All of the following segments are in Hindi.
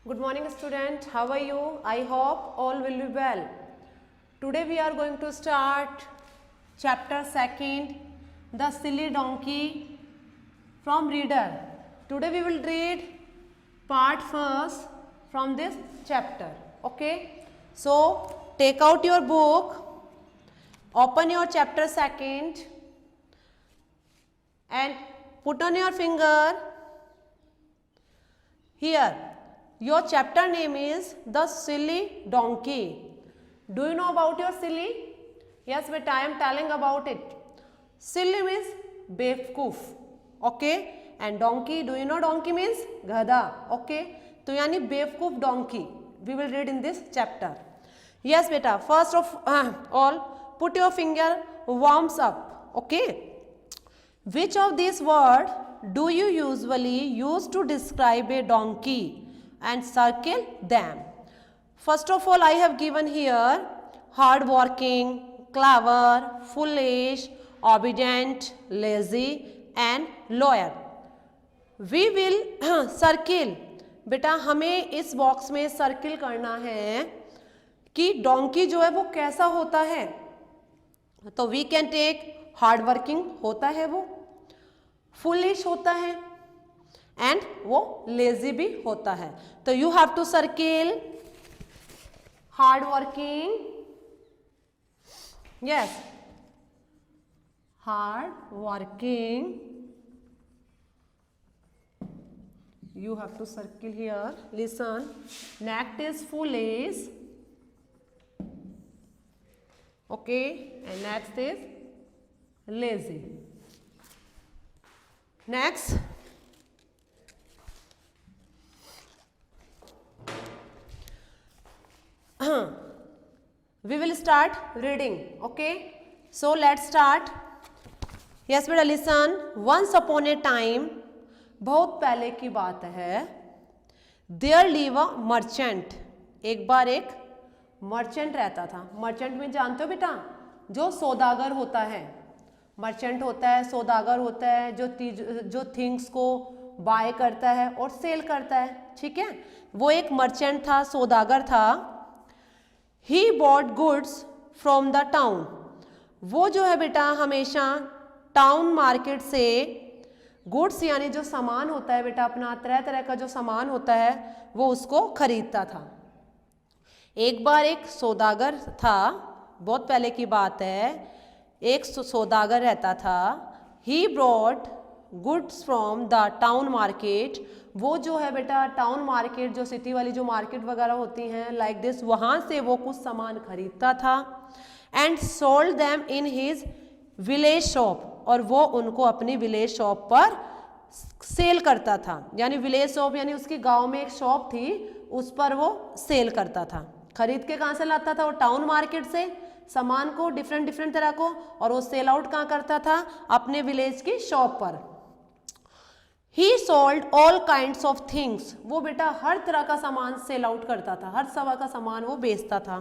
Good morning student, how are you? I hope all will be well. Today we are going to start chapter 2nd, The Silly Donkey from Reader. Today we will read part 1st from this chapter. Okay, so take out your book, open your chapter 2nd and put on your finger here. Your chapter name is The Silly Donkey. Do you know about your silly? Yes, but I am telling about it. Silly means बेवकूफ, okay? And donkey, do you know donkey means गधा, okay? तो यानी बेवकूफ donkey. We will read in this chapter. Yes, बेटा. First of all, put your finger warms up, okay? Which of these words do you usually use to describe a donkey? And circle them. First of all, I have given here hardworking, clever, foolish, obedient, lazy and loyal. We will circle. बेटा हमें इस बॉक्स में सर्किल करना है कि डोंकी जो है वो कैसा होता है. तो वी कैन टेक हार्डवर्किंग होता है, वो फुलिश होता है एंड वो लेजी भी होता है. तो you have to circle hard working, yes hard working. You have to circle here. Listen, next is foolish, okay, and next is lazy. Next we will start reading, okay? So let's start. Yes बेटा, listen. Once upon a time, बहुत पहले की बात है, there live a merchant. एक बार एक मर्चेंट रहता था. मर्चेंट में जानते हो बेटा, जो सौदागर होता है. मर्चेंट होता है, सौदागर होता है, जो थिंग्स को बाय करता है और सेल करता है. ठीक है, वो एक मर्चेंट था, सौदागर था. He bought goods from the town. वो जो है बेटा हमेशा टाउन मार्केट से गुड्स यानी जो सामान होता है बेटा, अपना तरह तरह का जो सामान होता है वो उसको खरीदता था. एक बार एक सौदागर था, बहुत पहले की बात है, एक सौदागर रहता था. He brought goods from the town market. वो जो है बेटा टाउन मार्केट, जो सिटी वाली जो मार्केट वगैरह होती हैं लाइक दिस, वहाँ से वो कुछ सामान खरीदता था. And sold them in his village shop, और वो उनको अपनी विलेज शॉप पर सेल करता था. यानी विलेज शॉप यानी उसकी गांव में एक शॉप थी, उस पर वो सेल करता था. खरीद के कहाँ से लाता था? वो टाउन मार्केट से सामान को, डिफरेंट डिफरेंट तरह को, और वो सेल आउट कहाँ करता था? अपने विलेज की शॉप पर. He sold all kinds of things. वो बेटा हर तरह का सामान सेल आउट करता था, हर तरह का सामान वो बेचता था.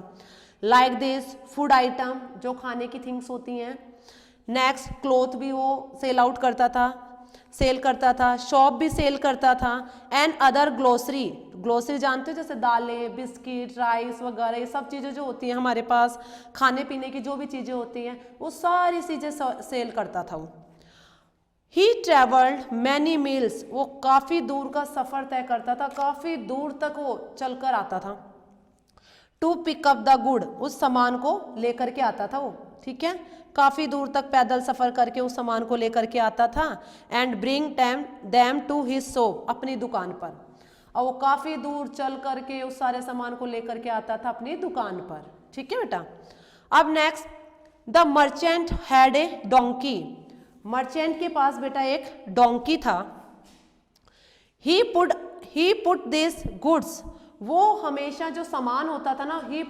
Like this, फूड आइटम, जो खाने की थिंग्स होती हैं. नेक्स्ट, क्लोथ भी वो सेल आउट करता था, सेल करता था. शॉप भी सेल करता था. एंड अदर ग्लोसरी, ग्लोसरी जानते हो, जैसे दालें, बिस्किट, राइस वगैरह, ये सब चीज़ें जो होती हैं हमारे पास, खाने पीने की जो भी चीज़ें होती हैं, वो सारी चीज़ें सेल करता था वो. He traveled many miles. वो काफ़ी दूर का सफ़र तय करता था, काफ़ी दूर तक वो चलकर आता था. To pick up the good, उस सामान को लेकर के आता था वो. ठीक है, काफ़ी दूर तक पैदल सफ़र करके उस सामान को लेकर के आता था. And bring them to his shop, अपनी दुकान पर. और वो काफ़ी दूर चल करके उस सारे सामान को लेकर के आता था अपनी दुकान पर. ठीक है बेटा. अब next, the merchant had a donkey. Merchant के पास बेटा एक डोंकी था. ही पुट दिस गुड्स, वो हमेशा जो सामान होता था ना, ही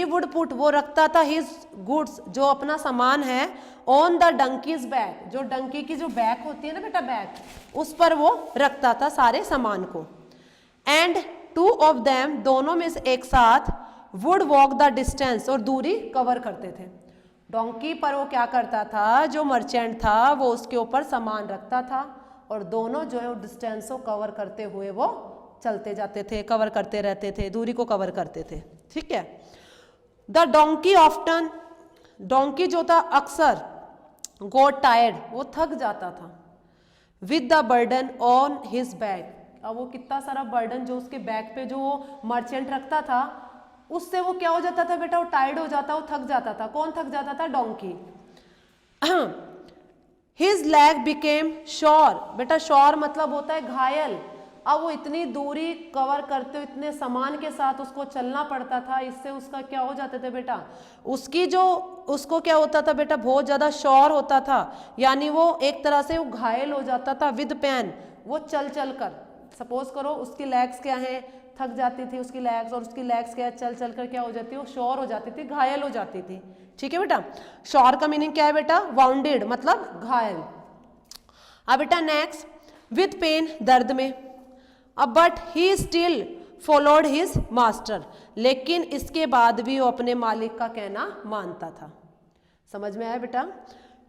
वुड पुट, वो रखता था हिज गुड्स, जो अपना सामान है, ऑन द डंकीज बैक, जो डंकी की जो बैक होती है ना बेटा, बैक, उस पर वो रखता था सारे सामान को. एंड टू ऑफ देम, दोनों में से एक साथ, वुड वॉक द डिस्टेंस, और दूरी कवर करते थे. डोंकी पर वो क्या करता था, जो मर्चेंट था वो उसके ऊपर सामान रखता था और दोनों जो है वो डिस्टेंस को कवर करते हुए वो चलते जाते थे, कवर करते रहते थे, दूरी को कवर करते थे, ठीक है। द डोंकी ऑफ्टन, डोंकी जो था अक्सर गॉट टायर्ड, वो थक जाता था, with the burden on his back, अब वो कितना सारा बर्डन जो उसके बैक पे जो वो मर्चेंट रखता था, उससे वो क्या हो जाता था बेटा, वो टायर्ड हो जाता, वो थक जाता था। कौन थक जाता था? Donkey. His lag became sure, बेटा श्योर मतलब होता है घायल। अब वो इतनी दूरी कवर करते हुए इतने सामान के साथ उसको चलना पड़ता था, इससे उसका क्या हो जाता था बेटा, उसकी जो उसको क्या होता था बेटा, बहुत ज़्यादा श्योर होता था, यानी वो एक तरह से वो घायल हो जाता था विद पेन, वो चल चल कर, सपोज करो उसकी लेग्स क्या है, थक जाती थी उसकी लेग्स, और उसकी लेग्स क्या है, चल चल कर क्या हो जाती है, वो श्योर हो जाती थी, घायल हो जाती थी, ठीक है बेटा। श्योर का मीनिंग क्या है बेटा? वाउंडेड मतलब घायल। अब बेटा नेक्स्ट, विद पेन दर्द में, अब but he still followed his master, लेकिन इसके बाद भी वो अपने मालिक का कहना मानता था। समझ में आया बेटा?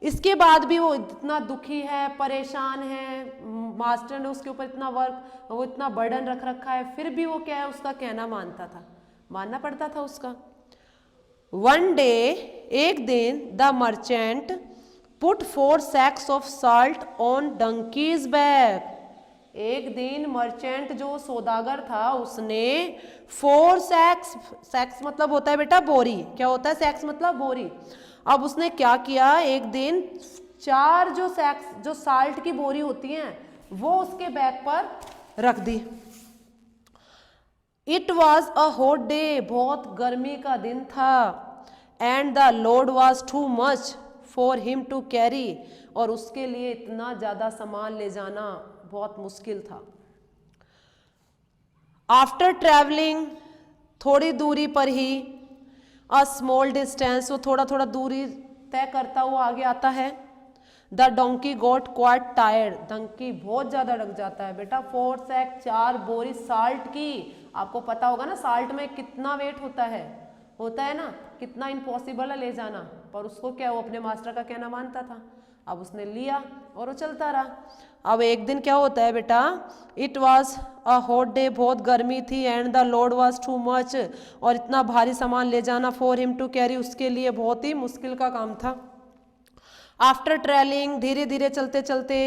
इसके बाद भी वो इतना दुखी है, परेशान है, मास्टर ने उसके ऊपर इतना वर्क, वो इतना बर्डन रख रखा है, फिर भी वो क्या है, उसका कहना मानता था, मानना पड़ता था उसका। वन डे, एक दिन, the merchant put 4 sacks of salt on donkeys back, एक दिन मर्चेंट जो सौदागर था उसने 4 sacks, सैक्स मतलब होता है बेटा बोरी, क्या होता है सैक्स मतलब बोरी, अब उसने क्या किया, एक दिन 4 जो सैक्स जो साल्ट की बोरी होती हैं वो उसके बैग पर रख दी। It was a hot day, बहुत गर्मी का दिन था, and the load was too much for him to carry, और उसके लिए इतना ज़्यादा सामान ले जाना बहुत मुश्किल था। आफ्टर ट्रैवलिंग, थोड़ी दूरी पर ही, अ स्मॉल डिस्टेंस, वो थोड़ा थोड़ा दूरी तय करता हुआ आगे आता है, the donkey got quite tired, donkey बहुत ज़्यादा डग जाता है बेटा। 4 सैक 4 बोरी साल्ट की, आपको पता होगा ना साल्ट में कितना वेट होता है ना, कितना इम्पॉसिबल है ले जाना, पर उसको क्या, वो अपने मास्टर का कहना मानता था। अब उसने लिया और वो चलता रहा। अब एक दिन क्या होता है बेटा, it was a hot day, बहुत गर्मी थी, and the load was too much, और इतना भारी सामान ले जाना फॉर हिम टू कैरी, उसके लिए बहुत ही मुश्किल का काम था। आफ्टर ट्रेलिंग, धीरे धीरे चलते चलते,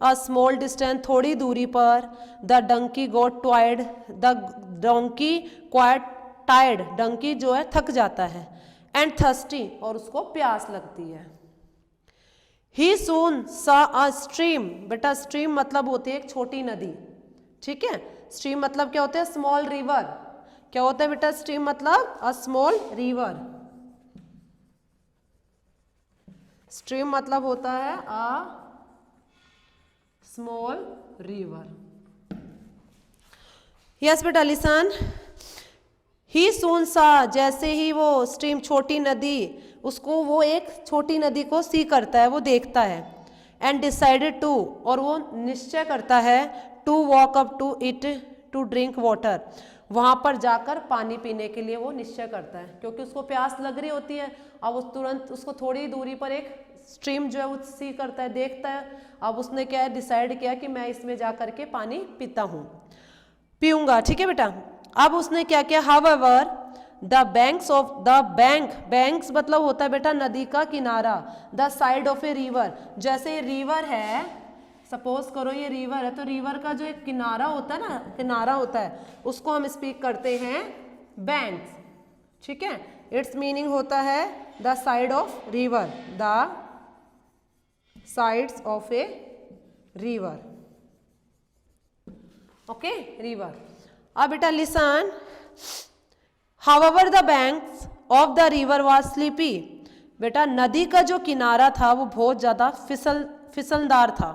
अ स्मॉल डिस्टेंस, थोड़ी दूरी पर, the donkey got tired, the donkey quite tired, donkey जो है थक जाता है, एंड थर्स्टी, और उसको प्यास लगती है। ही सून सा अ स्ट्रीम, बेटा स्ट्रीम मतलब होती है एक छोटी नदी, ठीक है। स्ट्रीम मतलब क्या होता है, स्मॉल रिवर, क्या होता है बेटा स्ट्रीम मतलब अ स्मॉल रिवर, स्ट्रीम मतलब होता है अ स्मॉल रिवर। यस बेटा लिसन, ही सून सा, जैसे ही वो स्ट्रीम छोटी नदी, उसको वो एक छोटी नदी को सी करता है, वो देखता है, एंड डिसाइडेड टू, और वो निश्चय करता है, to walk up to it to drink water, वहाँ पर जाकर पानी पीने के लिए वो निश्चय करता है, क्योंकि उसको प्यास लग रही होती है। अब वो तुरंत उसको थोड़ी दूरी पर एक स्ट्रीम जो है वो सी करता है, देखता है, अब उसने क्या है डिसाइड किया कि मैं इसमें जा करके पानी पीऊंगा, ठीक है बेटा। अब उसने क्या किया, however the banks of the banks मतलब होता है बेटा नदी का किनारा, the side of a river, जैसे रिवर है, सपोज करो ये रिवर है, तो रिवर का जो एक किनारा होता है ना, किनारा होता है, उसको हम स्पीक करते हैं बैंक्स, ठीक है। इट्स मीनिंग होता है the side of river, the sides of a river, okay river. अब बेटा listen, however the banks of the river was sleepy, बेटा नदी का जो किनारा था वो बहुत ज़्यादा फिसलदार था,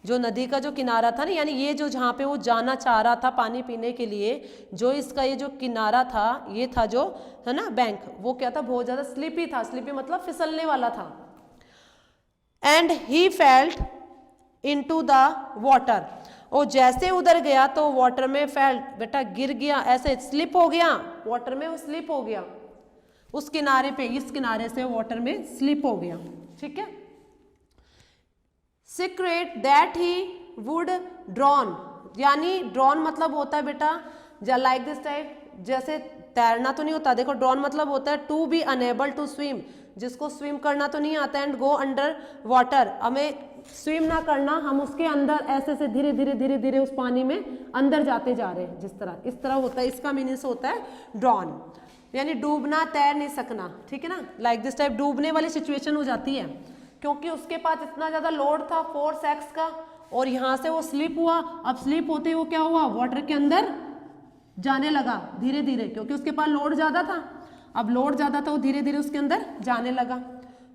जो नदी का जो किनारा था ना, यानी ये जो जहाँ पे वो जाना चाह रहा था पानी पीने के लिए, जो इसका ये जो किनारा था, ये था जो है ना बैंक, वो क्या था, बहुत ज़्यादा स्लीपी था, स्लीपी मतलब फिसलने वाला था। And he felt into the water, और जैसे उधर गया तो वाटर में फेल्ट, बेटा गिर गया, ऐसे स्लिप हो गया, वाटर में वो स्लिप हो गया, उस किनारे पे, इस किनारे से वाटर में स्लिप हो गया, ठीक है। Secret that he would drawn, यानी ड्रॉन मतलब होता है बेटा लाइक दिस टाइप, जैसे तैरना तो नहीं होता, देखो ड्रॉन मतलब होता है to be unable to swim, जिसको स्विम करना तो नहीं आता, एंड गो अंडर वाटर, हमें स्विम ना करना, हम उसके अंदर ऐसे से धीरे धीरे धीरे धीरे उस पानी में अंदर जाते जा रहे हैं, जिस तरह इस तरह होता है, इसका मीनिंग होता है ड्रॉन, यानी डूबना, तैर नहीं सकना, ठीक है ना, लाइक दिस टाइप डूबने वाली सिचुएशन हो जाती है, क्योंकि उसके पास इतना ज्यादा लोड था फोर्स एक्स का, और यहाँ से वो स्लिप हुआ, अब स्लिप होते वो क्या हुआ, वाटर के अंदर जाने लगा धीरे धीरे, क्योंकि उसके पास लोड ज्यादा था, अब लोड ज्यादा था वो धीरे धीरे उसके अंदर जाने लगा,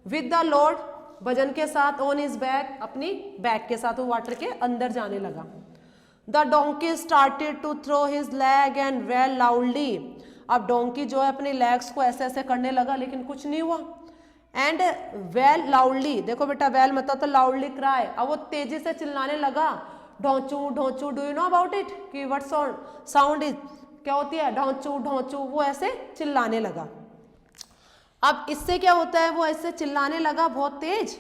विद द लोड, वजन के साथ, ऑन हिज बैक, अपनी बैक के साथ वो वाटर के अंदर जाने लगा। The donkey started to throw his leg and wail loudly, अब डोंकी जो है अपने लेग्स को ऐसे ऐसे करने लगा, लेकिन कुछ नहीं हुआ, एंड वेल लाउडली, देखो बेटा वेल मतलब तो लाउडली क्राई, अब वो तेजी से चिल्लाने लगा, ढोंचू ढोंचू, do you know about it, कि व्हाट साउंड इज, क्या होती है ढोंचू ढोंचू, वो ऐसे चिल्लाने लगा। अब इससे क्या होता है, वो ऐसे चिल्लाने लगा बहुत तेज,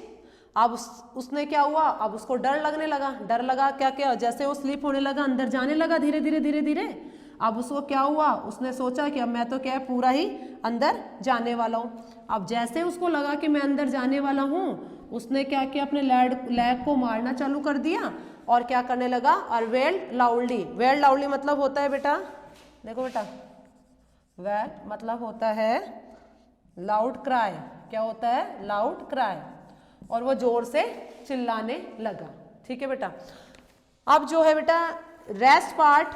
अब उसने क्या हुआ, अब उसको डर लगने लगा, डर लगा क्या क्या, जैसे वो स्लिप होने लगा, अंदर जाने लगा धीरे धीरे धीरे धीरे, अब उसको क्या हुआ, उसने सोचा कि अब मैं तो क्या है पूरा ही अंदर जाने वाला हूँ, अब जैसे उसको लगा कि मैं अंदर जाने वाला हूँ, उसने क्या किया, अपने लेग को मारना चालू कर दिया, और क्या करने लगा, और वेल्ड लाउडली मतलब होता है बेटा, देखो बेटा वेल मतलब होता है लाउड क्राई, क्या होता है लाउड क्राई, और वो जोर से चिल्लाने लगा, ठीक है बेटा। अब जो है बेटा rest part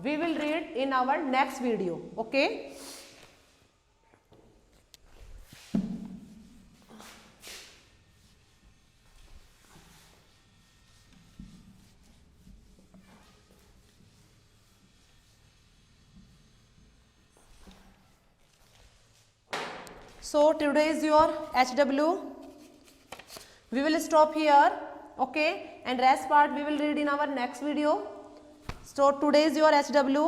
we will read in our next video, okay. So today is your HW. We will stop here, okay, and rest part we will read in our next video. So today is your HW.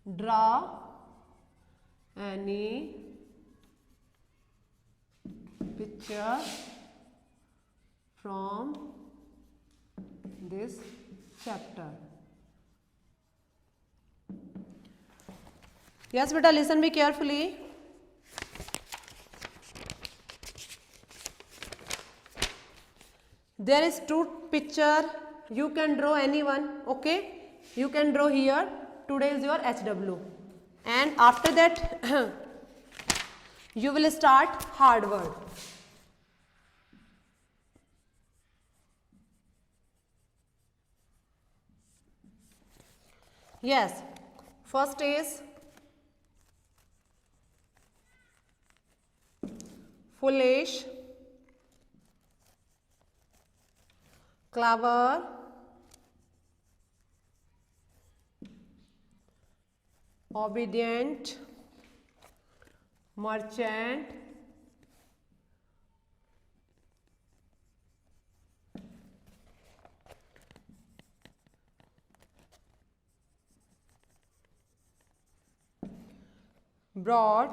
Draw any picture from this chapter. Yes beta, listen me carefully. There is two picture, you can draw anyone, okay, you can draw here. Today is your HW, and after that you will start hard word. Yes, first is foolish, clever, obedient, merchant, broad,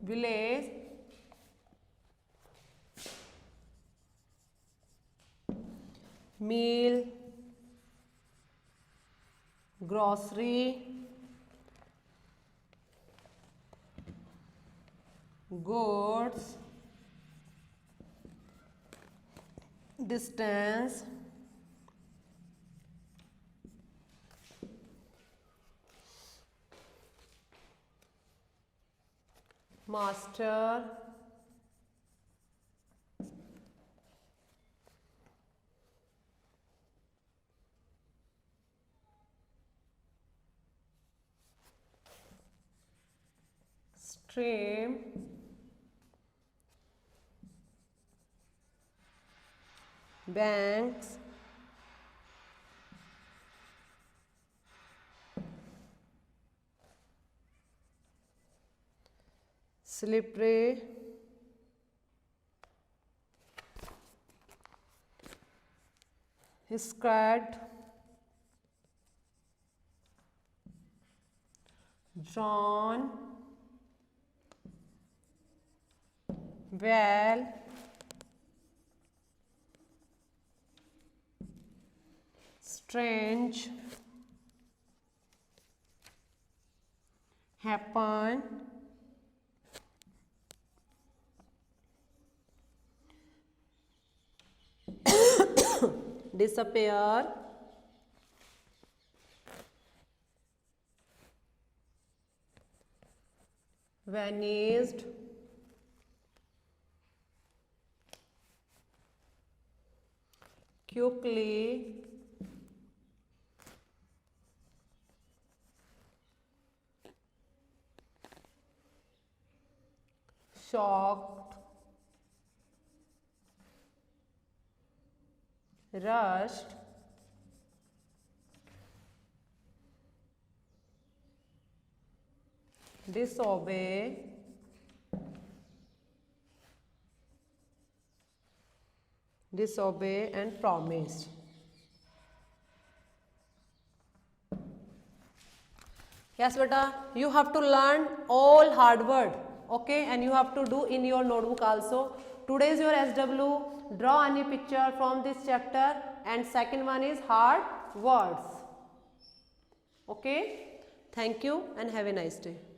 village, meal, grocery, goods, distance, master, stream, banks, slippery, skirt, drawn well, strange happen, disappear, vanished, quickly, shocked, rushed, disobey, and promised. Yes beta, you have to learn all hard word, okay, and you have to do in your notebook also. Today is your SW, draw any picture from this chapter, and second one is hard words. Okay, thank you and have a nice day.